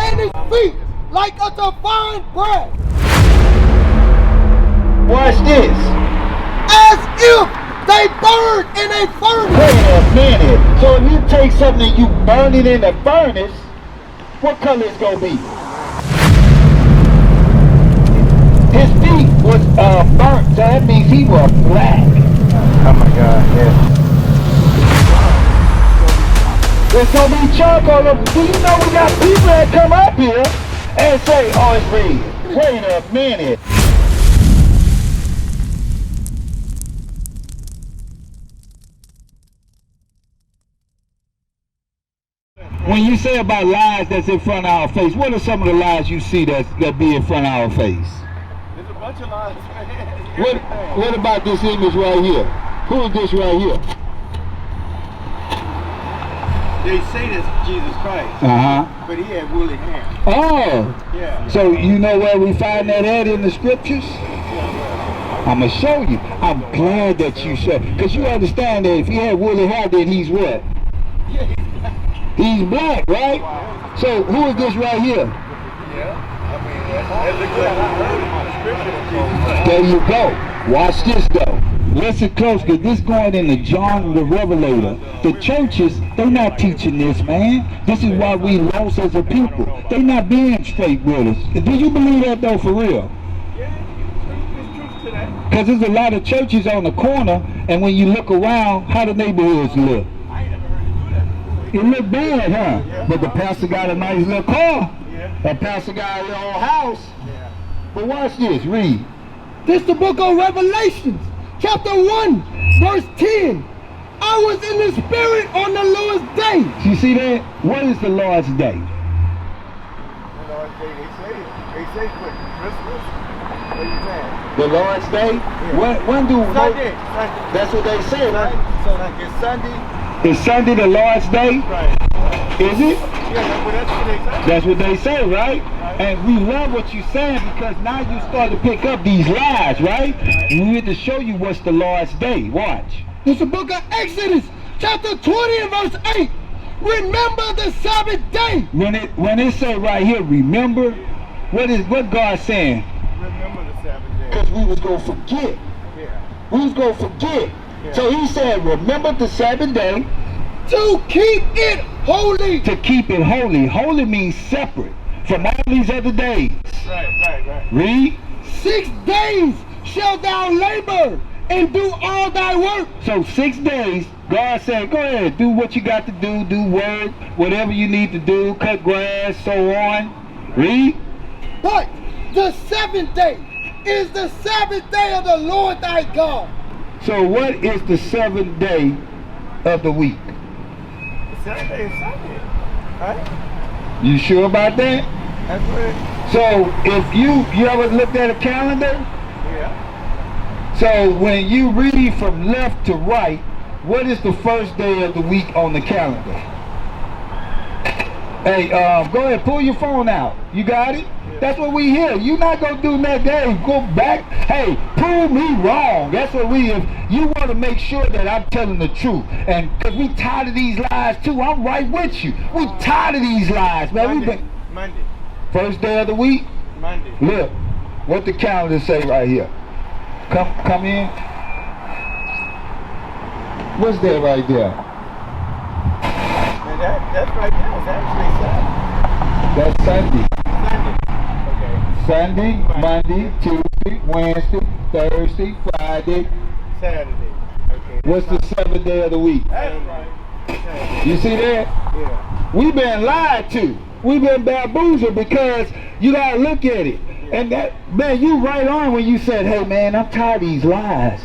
And his feet like unto fine brass. Watch this. As if they burn in a furnace. Wait a minute. So if you take something and you burn it in a furnace, what color it's gonna be? His feet was burnt, so that means he was black. Oh my God, yeah. There's gonna be charcoal. Do you know we got people that come up here and say, oh, it's red. Wait a minute. When you say about lies that's in front of our face, what are some of the lies you see that be in front of our face? There's a bunch of lies. What about this image right here? Who is this right here? They say that's Jesus Christ. But he had woolly hair. Oh. Yeah. So you know where we find that at in the scriptures? I'm going to show you. I'm glad that you show. Because you understand that if he had woolly hair, then he's what? Yeah, He's black, right? Wow. So who is this right here? yeah. I mean, that looks like the description of Jesus Christ. There you go. Watch this though. Listen close, because this going into John the Revelator. The churches, they're not teaching this, man. This is why we lost as a people. They're not being straight with us. Do you believe that though, for real? Yeah, there's truth to that. Because there's a lot of churches on the corner, and when you look around, how the neighborhoods look? I ain't never heard you do that. It look bad, huh? Yeah. But the pastor got a nice little car. Yeah. That pastor got a little house. Yeah. But watch this, read. This the book of Revelations, chapter 1, verse 10. I was in the spirit on the Lord's day. You see that? What is the Lord's day? The Lord's Day, they say what, Christmas? What are you saying? The Lord's Day? Yeah. When do Sunday. That's what they say, right? So like it's Sunday. Is Sunday the Lord's Day? Right. Is it? Yeah, but that's what they say. That's what they say, right? And we love what you're saying, because now you start to pick up these lies, right? We need to show you what's the Lord's Day. Watch. This the book of Exodus, chapter 20 and verse 8. Remember the Sabbath day. When it say right here, remember, what God saying? Remember the Sabbath day. Because we was gonna forget. Yeah. We was gonna forget. Yeah. So he said, remember the Sabbath day. To keep it holy. To keep it holy. Holy means separate from all these other days. Right. Read. 6 days shalt thou labor and do all thy work. So 6 days, God said, go ahead, do what you got to do work, whatever you need to do, cut grass, so on. Read. But the 7th day is the Sabbath day of the Lord thy God. So what is the 7th day of the week? Saturday is Sunday, right? You sure about that? That's what it, So if you ever looked at a calendar? yeah. So when you read from left to right, what is the first day of the week on the calendar? Hey, go ahead, pull your phone out. You got it? Yeah. That's what we hear. You're not gonna do that game. Go back. Hey, prove me wrong. That's what we. If you want to make sure that I'm telling the truth, and because we tired of these lies too. I'm right with you. We tired of these lies, man. Monday. First day of the week. Monday. Look, what the calendar say right here. Come in. What's that right there? And that's right now. It's actually Saturday. That's Sunday. Sunday. Okay. Sunday, Monday, Tuesday, Wednesday, Thursday, Friday. Saturday. Okay. What's the 7th day of the week? That's right. Saturday. You see that? Yeah. We've been lied to. We've been bamboozled, because you gotta look at it. And that, man, you right on when you said, hey man, I'm tired of these lies.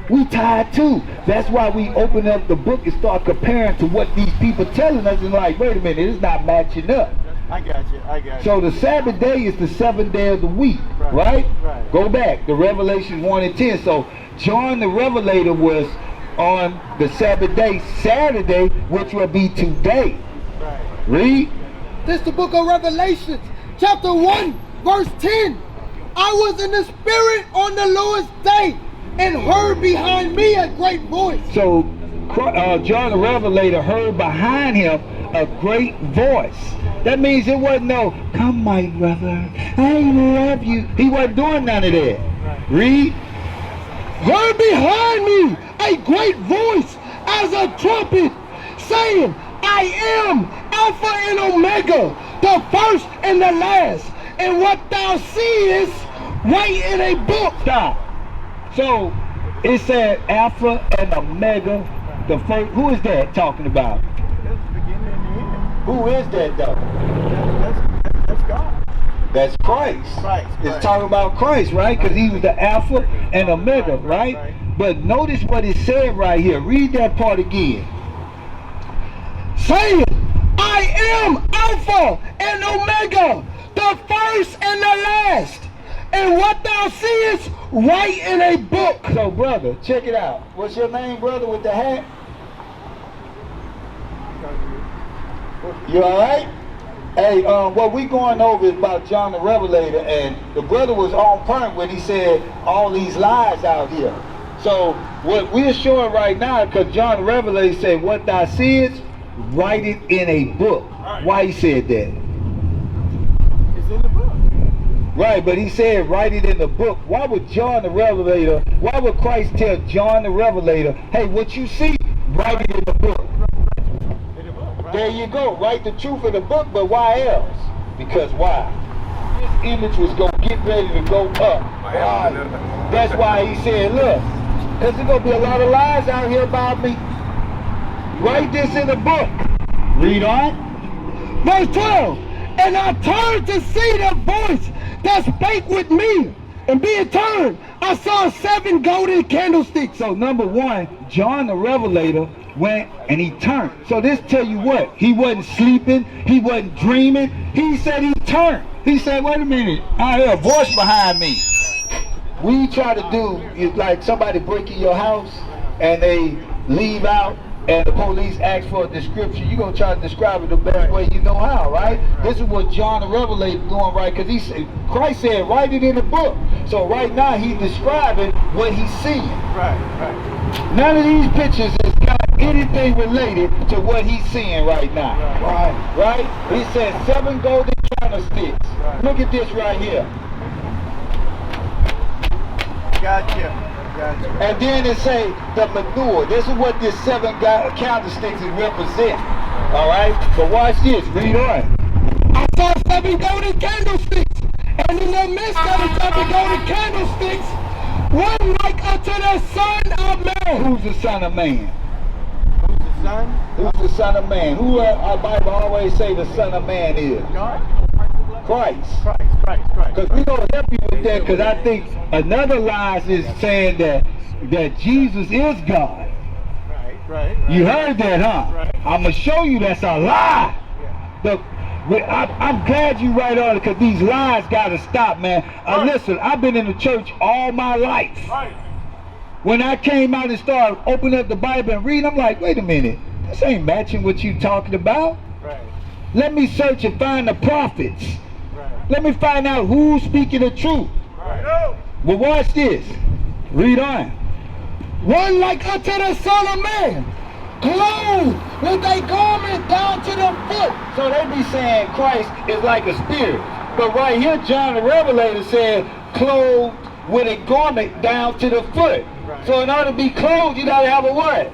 We tired too. That's why we open up the book and start comparing to what these people telling us, and like, wait a minute, it's not matching up. I got you. So the Sabbath day is the 7th day of the week, right? Right. Go back to Revelation 1 and 10. So John the Revelator was on the Sabbath day, Saturday, which will be today. Right. Read. This the book of Revelations, chapter 1, verse 10. I was in the spirit on the Lord's day and heard behind me a great voice. So John the Revelator heard behind him a great voice. That means it wasn't no, come my brother, I love you. He wasn't doing none of that. Read. Heard behind me a great voice as a trumpet, saying, I am Alpha and Omega, the first and the last. And what thou seest, write in a book. Stop. So it said Alpha and Omega, the first. Who is that talking about? That's the beginning and the end. Who is that though? That's God. That's Christ. Christ. It's talking about Christ, right? Because he was the Alpha and Omega, right? But notice what it said right here. Read that part again. Saying, I am Alpha and Omega, the first and the last. And what thou seest, write in a book. So, brother, check it out. What's your name, brother, with the hat? You all right? Hey, what we going over is about John the Revelator, and the brother was on point when he said all these lies out here. So, what we're showing right now, because John the Revelator said, what thou seest, write it in a book. Why he said that? It's in the book. Right, but he said write it in the book. Why would John the Revelator, why would Christ tell John the Revelator, hey, what you see, write it in the book? In the book, right? There you go, write the truth in the book, but why else? Because why? This image was going to get ready to go up. Why? That's why he said, look, because there's going to be a lot of lies out here about me. Write this in the book. Read on. Verse 12. And I turned to see the voice that spake with me. And being turned, I saw 7 golden candlesticks. So number one, John the Revelator went and he turned. So this tell you what, he wasn't sleeping, he wasn't dreaming. He said he turned. He said, wait a minute, I hear a voice behind me. We try to do, it's like somebody break in your house and they leave out and the police ask for a description. You're going to try to describe it the best way you know how, right? This is what John the Revelator doing, right? Because he said, Christ said, write it in the book. So right now he's describing what he's seeing. Right. None of these pictures has got anything related to what he's seeing right now. Right? He said 7 golden candlesticks. Look at this right here. Gotcha. And then it say the manure. This is what this 7 candlesticks represent. All right? But watch this. Read on. I saw 7 golden candlesticks. And in the midst of the 7 golden candlesticks, one like unto the Son of Man. Who's the Son of Man? Who's the Son? Who's the Son of Man? Who our Bible always say the Son of Man is? God. Christ. Christ. Because we're going to help you with that, because I think another lie is saying that Jesus is God. Right. You heard that, huh? Right. I'm going to show you that's a lie. Yeah. I'm glad you right on it, because these lies got to stop, man. Listen, I've been in the church all my life. Right. When I came out and started opening up the Bible and reading, I'm like, wait a minute. This ain't matching what you talking about. Right. Let me search and find the prophets. Right. Let me find out who's speaking the truth. Right. Well, watch this. Read on. One like unto the Son of Man, clothed with a garment down to the foot. So they be saying Christ is like a spirit. But right here, John the Revelator said, clothed with a garment down to the foot. Right. So in order to be clothed, you gotta have a what?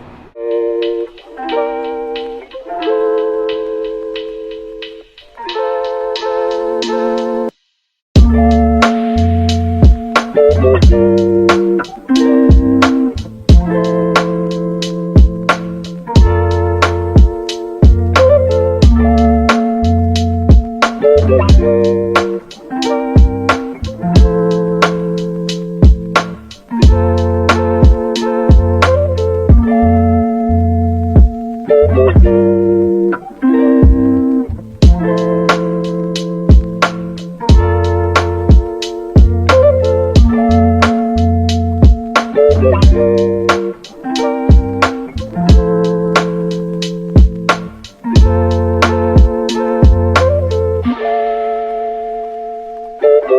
You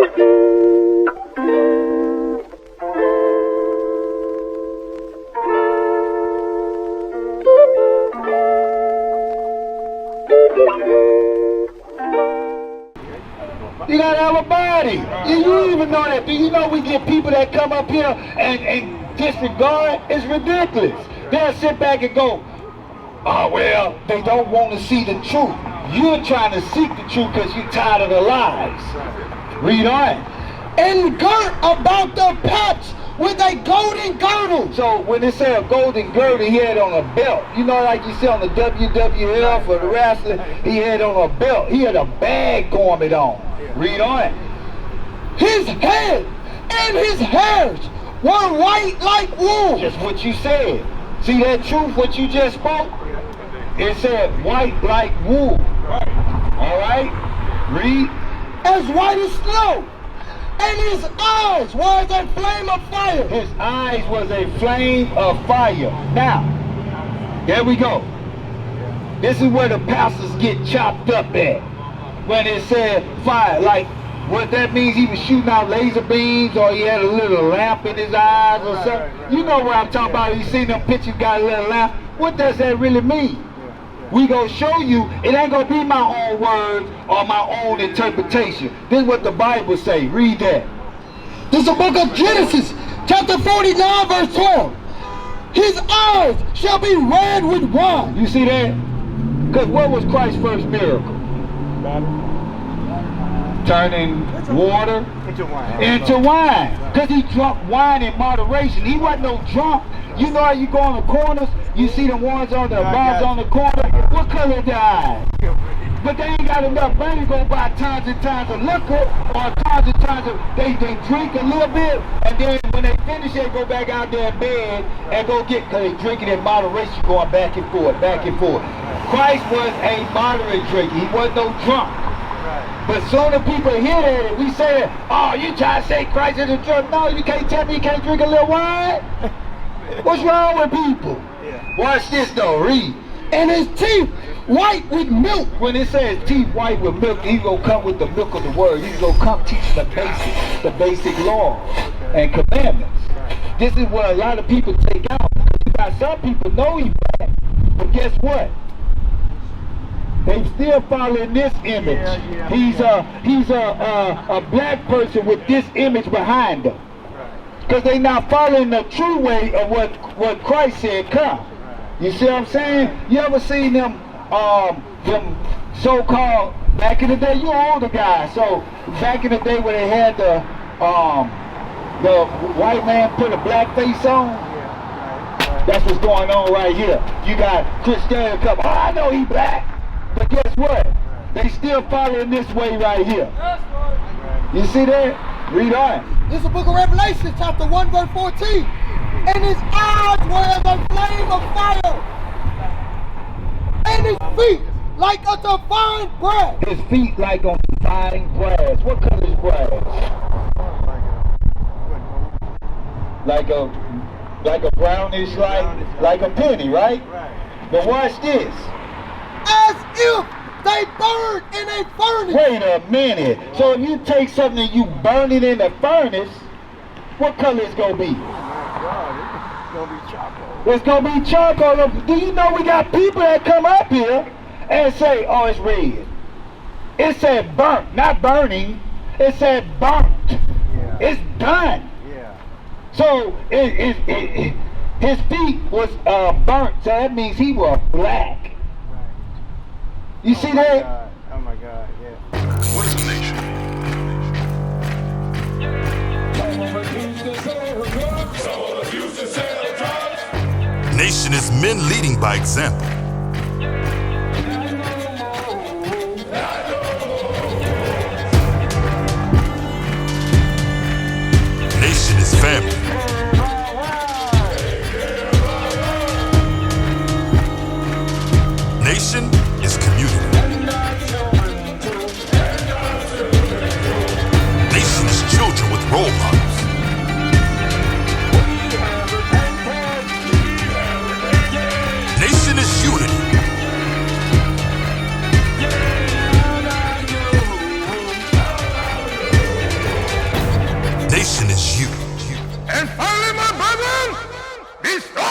gotta have a body. You even know that. Do you know we get people that come up here and disregard? It's ridiculous. They'll sit back and go, oh, well, they don't want to see the truth. You're trying to seek the truth because you're tired of the lies. Read on. And girt about the paps with a golden girdle. So when they say a golden girdle, he had on a belt. You know, like you see on the WWF or the wrestling, he had on a belt. He had a bag garment on. Read on. His head and his hairs were white like wool. Just what you said. See that truth, what you just spoke? It said white like wool. All right? Read. As white as snow. And his eyes was a flame of fire. His eyes was a flame of fire. Now, there we go. This is where the pastors get chopped up at. When it said fire, like what that means, he was shooting out laser beams or he had a little lamp in his eyes or something. You know what I'm talking about. You seen them pictures, got a little lamp. What does that really mean? We gonna show you, it ain't gonna be my own words or my own interpretation. This is what the Bible say. Read that. This is the book of Genesis, chapter 49, verse 12. His eyes shall be red with wine. You see that? Because what was Christ's first miracle? Turning water into wine. Because he drank wine in moderation. He wasn't no drunk. You know how you go on the corners, you see the ones on the bars on the corner. What color are their eyes? But they ain't got enough money to go buy tons and tons of liquor or tons and tons of, they drink a little bit and then when they finish they go back out there in bed and go get, because they drinking in moderation, going back and forth, back and forth. Christ was a moderate drinker. He wasn't no drunk. But soon as people hear that and we say, oh, you try to say Christ is a drunk. No, you can't tell me you can't drink a little wine. What's wrong with people? Watch this though, read. And his teeth white with milk. When it says teeth white with milk, he's gonna come with the milk of the word. He's gonna come teach the basic laws and commandments. This is what a lot of people take out. You got some people know he's black, but guess what? They still following this image. He's a black person with this image behind him. Because they not following the true way of what Christ said come. You see what I'm saying? You ever seen them so-called, back in the day, you're older guys, so back in the day when they had the white man put a black face on, that's what's going on right here. You got Christian come, oh, I know he black, but guess what? They still following this way right here. You see that? Read on. This is the book of Revelation, chapter 1, verse 14. And his eyes were as a flame of fire, and his feet like unto fine brass. His feet like on fine brass. What color is brass? Like a brownish, like a penny, right? But watch this. As if they burned in a furnace. Wait a minute. So if you take something and you burn it in a furnace, what color it's gonna be? It's gonna be charcoal. Do you know we got people that come up here and say, oh, it's red. It said burnt, not burning. It said burnt. Yeah. It's done. Yeah. So his feet was burnt, so that means he was black. Right. You see that? God. Oh my God, yeah. What is a nation? Nation is men leading by example. Nation is family. Nation is community. Nation is children with role models. Nation is you It's